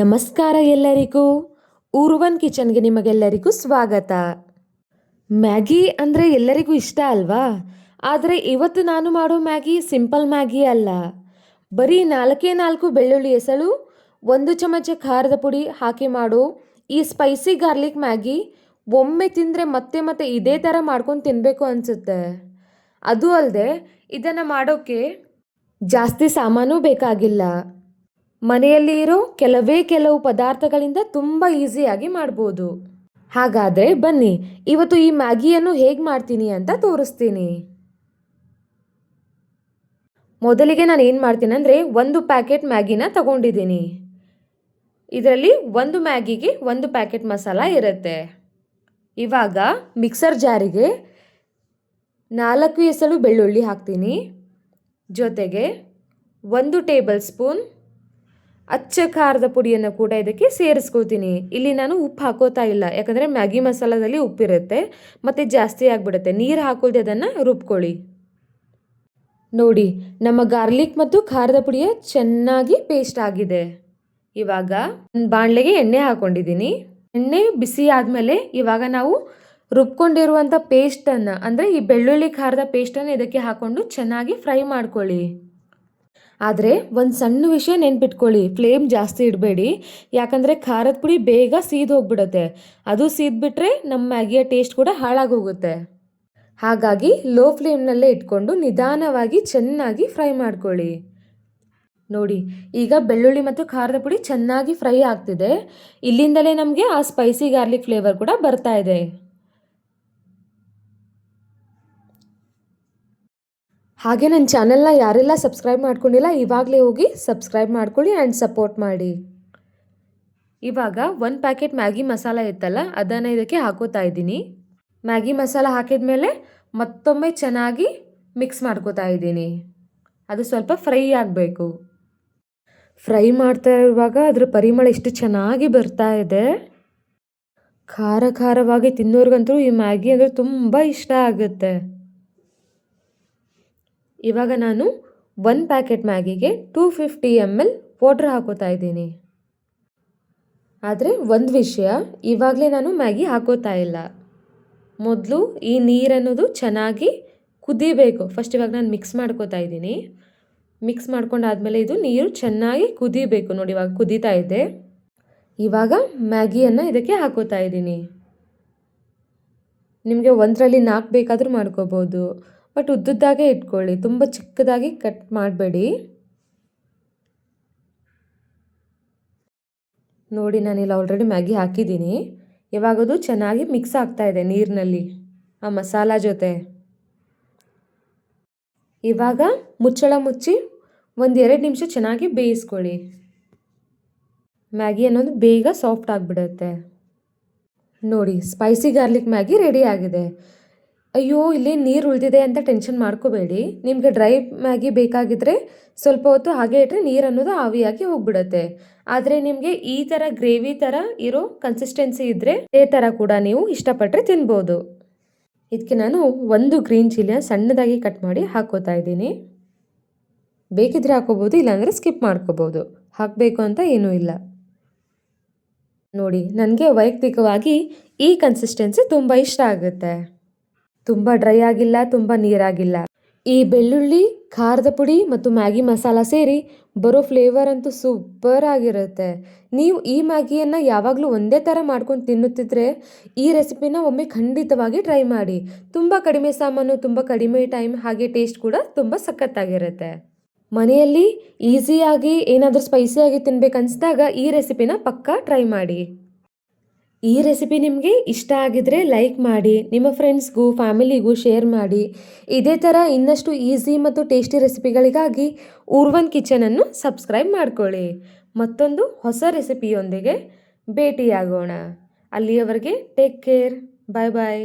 ನಮಸ್ಕಾರ ಎಲ್ಲರಿಗೂ. ಊರ್ವನ್ ಕಿಚನ್ಗೆ ನಿಮಗೆಲ್ಲರಿಗೂ ಸ್ವಾಗತ. ಮ್ಯಾಗಿ ಅಂದರೆ ಎಲ್ಲರಿಗೂ ಇಷ್ಟ ಅಲ್ವಾ? ಆದರೆ ಇವತ್ತು ನಾನು ಮಾಡೋ ಮ್ಯಾಗಿ ಸಿಂಪಲ್ ಮ್ಯಾಗಿ ಅಲ್ಲ. ಬರೀ 4 ಬೆಳ್ಳುಳ್ಳಿ ಎಸಳು, 1 ಚಮಚ ಖಾರದ ಪುಡಿ ಹಾಕಿ ಮಾಡೋ ಈ ಸ್ಪೈಸಿ ಗಾರ್ಲಿಕ್ ಮ್ಯಾಗಿ ಒಮ್ಮೆ ತಿಂದರೆ ಮತ್ತೆ ಮತ್ತೆ ಇದೇ ಥರ ಮಾಡ್ಕೊಂಡು ತಿನ್ನಬೇಕು ಅನಿಸುತ್ತೆ. ಅದು ಅಲ್ಲದೆ ಇದನ್ನು ಮಾಡೋಕ್ಕೆ ಜಾಸ್ತಿ ಸಾಮಾನು ಬೇಕಾಗಿಲ್ಲ. ಮನೆಯಲ್ಲಿ ಇರೋ ಕೆಲವು ಪದಾರ್ಥಗಳಿಂದ ತುಂಬ ಈಸಿಯಾಗಿ ಮಾಡ್ಬೋದು. ಹಾಗಾದರೆ ಬನ್ನಿ, ಇವತ್ತು ಈ ಮ್ಯಾಗಿಯನ್ನು ಹೇಗೆ ಮಾಡ್ತೀನಿ ಅಂತ ತೋರಿಸ್ತೀನಿ. ಮೊದಲಿಗೆ ನಾನು ಏನು ಮಾಡ್ತೀನಿ ಅಂದರೆ 1 ಪ್ಯಾಕೆಟ್ ಮ್ಯಾಗಿನ ತಗೊಂಡಿದ್ದೀನಿ. ಇದರಲ್ಲಿ 1 ಮ್ಯಾಗಿಗೆ 1 ಪ್ಯಾಕೆಟ್ ಮಸಾಲ ಇರುತ್ತೆ. ಇವಾಗ ಮಿಕ್ಸರ್ ಜಾರಿಗೆ 4 ಎಸಳು ಬೆಳ್ಳುಳ್ಳಿ ಹಾಕ್ತೀನಿ. ಜೊತೆಗೆ 1 ಟೇಬಲ್ ಸ್ಪೂನ್ ಅಚ್ಚ ಖಾರದ ಪುಡಿಯನ್ನು ಕೂಡ ಇದಕ್ಕೆ ಸೇರಿಸ್ಕೋತೀನಿ. ಇಲ್ಲಿ ನಾನು ಉಪ್ಪು ಹಾಕೋತಾ ಇಲ್ಲ, ಯಾಕಂದರೆ ಮ್ಯಾಗಿ ಮಸಾಲದಲ್ಲಿ ಉಪ್ಪಿರುತ್ತೆ ಮತ್ತು ಜಾಸ್ತಿ ಆಗಿಬಿಡುತ್ತೆ. ನೀರು ಹಾಕೋದೆ ಅದನ್ನು ರುಬ್ಕೊಳ್ಳಿ. ನೋಡಿ, ನಮ್ಮ ಗಾರ್ಲಿಕ್ ಮತ್ತು ಖಾರದ ಪುಡಿಯ ಚೆನ್ನಾಗಿ ಪೇಸ್ಟ್ ಆಗಿದೆ. ಇವಾಗ ಬಾಣಲೆಗೆ ಎಣ್ಣೆ ಹಾಕ್ಕೊಂಡಿದ್ದೀನಿ. ಎಣ್ಣೆ ಬಿಸಿ ಆದಮೇಲೆ ಇವಾಗ ನಾವು ರುಬ್ಕೊಂಡಿರುವಂಥ ಪೇಸ್ಟನ್ನು, ಅಂದರೆ ಈ ಬೆಳ್ಳುಳ್ಳಿ ಖಾರದ ಪೇಸ್ಟನ್ನು ಇದಕ್ಕೆ ಹಾಕ್ಕೊಂಡು ಚೆನ್ನಾಗಿ ಫ್ರೈ ಮಾಡ್ಕೊಳ್ಳಿ. ಆದರೆ ಒಂದು ಸಣ್ಣ ವಿಷಯ ನೆನ್ಪಿಟ್ಕೊಳ್ಳಿ, ಫ್ಲೇಮ್ ಜಾಸ್ತಿ ಇಡಬೇಡಿ, ಯಾಕಂದರೆ ಖಾರದ ಪುಡಿ ಬೇಗ ಸೀದು ಹೋಗ್ಬಿಡುತ್ತೆ. ಅದು ಸೀದ್ಬಿಟ್ರೆ ನಮ್ಮ ಮ್ಯಾಗಿಯ ಟೇಸ್ಟ್ ಕೂಡ ಹಾಳಾಗೋಗುತ್ತೆ. ಹಾಗಾಗಿ ಲೋ ಫ್ಲೇಮ್ನಲ್ಲೇ ಇಟ್ಕೊಂಡು ನಿಧಾನವಾಗಿ ಚೆನ್ನಾಗಿ ಫ್ರೈ ಮಾಡ್ಕೊಳ್ಳಿ. ನೋಡಿ, ಈಗ ಬೆಳ್ಳುಳ್ಳಿ ಮತ್ತು ಖಾರದ ಪುಡಿ ಚೆನ್ನಾಗಿ ಫ್ರೈ ಆಗ್ತಿದೆ. ಇಲ್ಲಿಂದಲೇ ನಮಗೆ ಆ ಸ್ಪೈಸಿ ಗಾರ್ಲಿಕ್ ಫ್ಲೇವರ್ ಕೂಡ ಬರ್ತಾ ಇದೆ. ಹಾಗೆ ನನ್ನ ಚಾನೆಲ್ನ ಯಾರೆಲ್ಲ ಸಬ್ಸ್ಕ್ರೈಬ್ ಮಾಡ್ಕೊಂಡಿಲ್ಲ ಇವಾಗಲೇ ಹೋಗಿ ಸಬ್ಸ್ಕ್ರೈಬ್ ಮಾಡ್ಕೊಳ್ಳಿ ಆ್ಯಂಡ್ ಸಪೋರ್ಟ್ ಮಾಡಿ. ಇವಾಗ 1 ಪ್ಯಾಕೆಟ್ ಮ್ಯಾಗಿ ಮಸಾಲ ಇತ್ತಲ್ಲ, ಅದನ್ನು ಇದಕ್ಕೆ ಹಾಕೋತಾ ಇದ್ದೀನಿ. ಮ್ಯಾಗಿ ಮಸಾಲ ಹಾಕಿದ ಮೇಲೆ ಮತ್ತೊಮ್ಮೆ ಚೆನ್ನಾಗಿ ಮಿಕ್ಸ್ ಮಾಡ್ಕೋತಾ ಇದ್ದೀನಿ. ಅದು ಸ್ವಲ್ಪ ಫ್ರೈ ಆಗಬೇಕು. ಫ್ರೈ ಮಾಡ್ತಾ ಇರುವಾಗ ಅದರ ಪರಿಮಳ ಎಷ್ಟು ಚೆನ್ನಾಗಿ ಬರ್ತಾ ಇದೆ. ಖಾರವಾಗಿ ತಿನ್ನೋರ್ಗಂತೂ ಈ ಮ್ಯಾಗಿ ಅಂದರೆ ತುಂಬ ಇಷ್ಟ ಆಗುತ್ತೆ. ಇವಾಗ ನಾನು 1 ಪ್ಯಾಕೆಟ್ ಮ್ಯಾಗಿಗೆ 250 ml ವಾಟರ್ ಹಾಕೋತಾ ಇದ್ದೀನಿ. ಆದರೆ ಒಂದು ವಿಷಯ, ಇವಾಗಲೇ ನಾನು ಮ್ಯಾಗಿ ಹಾಕೋತಾ ಇಲ್ಲ. ಮೊದಲು ಈ ನೀರನ್ನೋದು ಚೆನ್ನಾಗಿ ಕುದಿಬೇಕು. ಫಸ್ಟ್ ಇವಾಗ ನಾನು ಮಿಕ್ಸ್ ಮಾಡ್ಕೋತಾ ಇದ್ದೀನಿ. ಮಿಕ್ಸ್ ಮಾಡ್ಕೊಂಡಾದ್ಮೇಲೆ ಇದು ನೀರು ಚೆನ್ನಾಗಿ ಕುದಿಬೇಕು. ನೋಡಿ, ಇವಾಗ ಕುದೀತಾ ಇದೆ. ಇವಾಗ ಮ್ಯಾಗಿಯನ್ನು ಇದಕ್ಕೆ ಹಾಕೋತಾ ಇದ್ದೀನಿ. ನಿಮಗೆ 1ರಲ್ಲಿ 4 ಬೇಕಾದರೂ ಮಾಡ್ಕೋಬೋದು, ಬಟ್ ಉದ್ದುದ್ದಾಗೆ ಇಟ್ಕೊಳ್ಳಿ, ತುಂಬ ಚಿಕ್ಕದಾಗಿ ಕಟ್ ಮಾಡಬೇಡಿ. ನೋಡಿ, ನಾನಿಲ್ಲಿ ಆಲ್ರೆಡಿ ಮ್ಯಾಗಿ ಹಾಕಿದ್ದೀನಿ. ಇವಾಗದು ಚೆನ್ನಾಗಿ ಮಿಕ್ಸ್ ಆಗ್ತಾ ಇದೆ ನೀರಿನಲ್ಲಿ ಆ ಮಸಾಲ ಜೊತೆ. ಇವಾಗ ಮುಚ್ಚಳ ಮುಚ್ಚಿ 1-2 ನಿಮಿಷ ಚೆನ್ನಾಗಿ ಬೇಯಿಸ್ಕೊಳ್ಳಿ. ಮ್ಯಾಗಿ ಅನ್ನೋದು ಬೇಗ ಸಾಫ್ಟ್ ಆಗಿಬಿಡುತ್ತೆ. ನೋಡಿ, ಸ್ಪೈಸಿ ಗಾರ್ಲಿಕ್ ಮ್ಯಾಗಿ ರೆಡಿ ಆಗಿದೆ. ಅಯ್ಯೋ, ಇಲ್ಲಿ ನೀರು ಉಳಿದಿದೆ ಅಂತ ಟೆನ್ಷನ್ ಮಾಡ್ಕೋಬೇಡಿ. ನಿಮಗೆ ಡ್ರೈ ಮ್ಯಾಗಿ ಬೇಕಾಗಿದ್ದರೆ ಸ್ವಲ್ಪ ಹೊತ್ತು ಹಾಗೆ ಇಟ್ಟರೆ ನೀರು ಅನ್ನೋದು ಆವಿಯಾಗಿ ಹೋಗ್ಬಿಡುತ್ತೆ. ಆದರೆ ನಿಮಗೆ ಈ ಥರ ಗ್ರೇವಿ ಥರ ಇರೋ ಕನ್ಸಿಸ್ಟೆನ್ಸಿ ಇದ್ದರೆ ಇದೇ ಥರ ಕೂಡ ನೀವು ಇಷ್ಟಪಟ್ಟರೆ ತಿನ್ಬೋದು. ಇದಕ್ಕೆ ನಾನು 1 ಗ್ರೀನ್ ಚಿಲ್ಲಿಯ ಸಣ್ಣದಾಗಿ ಕಟ್ ಮಾಡಿ ಹಾಕ್ಕೋತಾ ಇದ್ದೀನಿ. ಬೇಕಿದ್ರೆ ಹಾಕೋಬೋದು, ಇಲ್ಲಾಂದರೆ ಸ್ಕಿಪ್ ಮಾಡ್ಕೋಬೋದು. ಹಾಕಬೇಕು ಅಂತ ಏನೂ ಇಲ್ಲ. ನೋಡಿ, ನನಗೆ ವೈಯಕ್ತಿಕವಾಗಿ ಈ ಕನ್ಸಿಸ್ಟೆನ್ಸಿ ತುಂಬ ಇಷ್ಟ ಆಗುತ್ತೆ. ತುಂಬ ಡ್ರೈ ಆಗಿಲ್ಲ, ತುಂಬ ನೀರಾಗಿಲ್ಲ. ಈ ಬೆಳ್ಳುಳ್ಳಿ, ಖಾರದ ಪುಡಿ ಮತ್ತು ಮ್ಯಾಗಿ ಮಸಾಲ ಸೇರಿ ಬರೋ ಫ್ಲೇವರ್ ಅಂತೂ ಸೂಪರ್ ಆಗಿರುತ್ತೆ. ನೀವು ಈ ಮ್ಯಾಗಿಯನ್ನು ಯಾವಾಗಲೂ ಒಂದೇ ಥರ ಮಾಡ್ಕೊಂಡು ತಿನ್ನುತ್ತಿದ್ರೆ ಈ ರೆಸಿಪಿನ ಒಮ್ಮೆ ಖಂಡಿತವಾಗಿ ಟ್ರೈ ಮಾಡಿ. ತುಂಬ ಕಡಿಮೆ ಸಾಮಾನು, ತುಂಬ ಕಡಿಮೆ ಟೈಮ್, ಹಾಗೆ ಟೇಸ್ಟ್ ಕೂಡ ತುಂಬ ಸಖತ್ತಾಗಿರುತ್ತೆ. ಮನೆಯಲ್ಲಿ ಈಸಿಯಾಗಿ ಏನಾದರೂ ಸ್ಪೈಸಿಯಾಗಿ ತಿನ್ಬೇಕು ಅನಿಸಿದಾಗ ಈ ರೆಸಿಪಿನ ಪಕ್ಕಾ ಟ್ರೈ ಮಾಡಿ. ಈ ರೆಸಿಪಿ ನಿಮಗೆ ಇಷ್ಟ ಆಗಿದ್ರೆ ಲೈಕ್ ಮಾಡಿ, ನಿಮ್ಮ ಫ್ರೆಂಡ್ಸ್ಗೂ ಫ್ಯಾಮಿಲಿಗೂ ಶೇರ್ ಮಾಡಿ. ಇದೇ ಥರ ಇನ್ನಷ್ಟು ಈಸಿ ಮತ್ತು ಟೇಸ್ಟಿ ರೆಸಿಪಿಗಳಿಗಾಗಿ ಊರ್ವನ್ ಕಿಚನನ್ನು ಸಬ್ಸ್ಕ್ರೈಬ್ ಮಾಡ್ಕೊಳ್ಳಿ. ಮತ್ತೊಂದು ಹೊಸ ರೆಸಿಪಿಯೊಂದಿಗೆ ಭೇಟಿಯಾಗೋಣ. ಅಲ್ಲಿಯವರೆಗೆ ಟೇಕ್ ಕೇರ್. ಬಾಯ್ ಬಾಯ್.